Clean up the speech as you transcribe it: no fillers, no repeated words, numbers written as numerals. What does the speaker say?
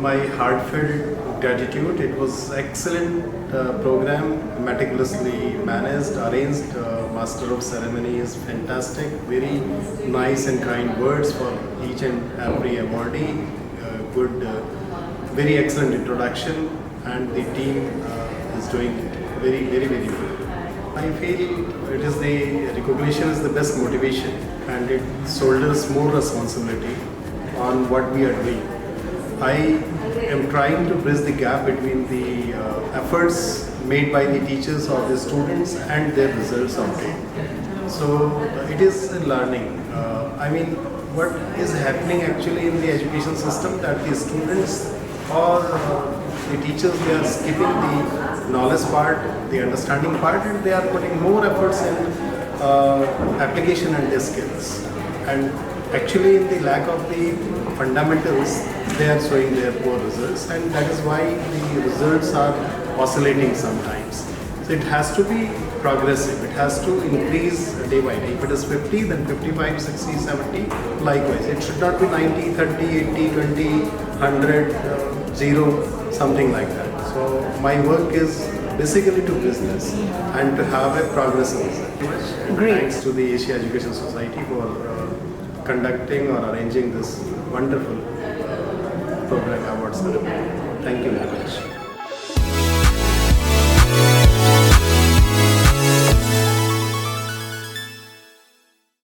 my heartfelt gratitude. It was excellent program, meticulously managed, arranged. Master of ceremony is fantastic. Very nice and kind words for each and every awardee. Good, very excellent introduction, and the team is doing very well. I feel it is the recognition is the best motivation, and it shoulders more responsibility on what we are doing. I am trying to bridge the gap between the efforts made by the teachers or the students and their results of it. So it is a learning. I mean, what is happening actually in the education system, that the students or the teachers, they are skipping the knowledge part, the understanding part, and they are putting more efforts in application and their skills. And actually, in the lack of the fundamentals, they are showing their poor results, and that is why the results are oscillating sometimes. So it has to be progressive. It has to increase day by day. If it is 50, then 55, 60, 70, likewise. It should not be 90, 30, 80, 20, 100, 0, something like that. So my work is basically to business and to have a progressive result. Great. Thanks to the Asia Education Society for conducting or arranging this wonderful program award ceremony. Thank you very much.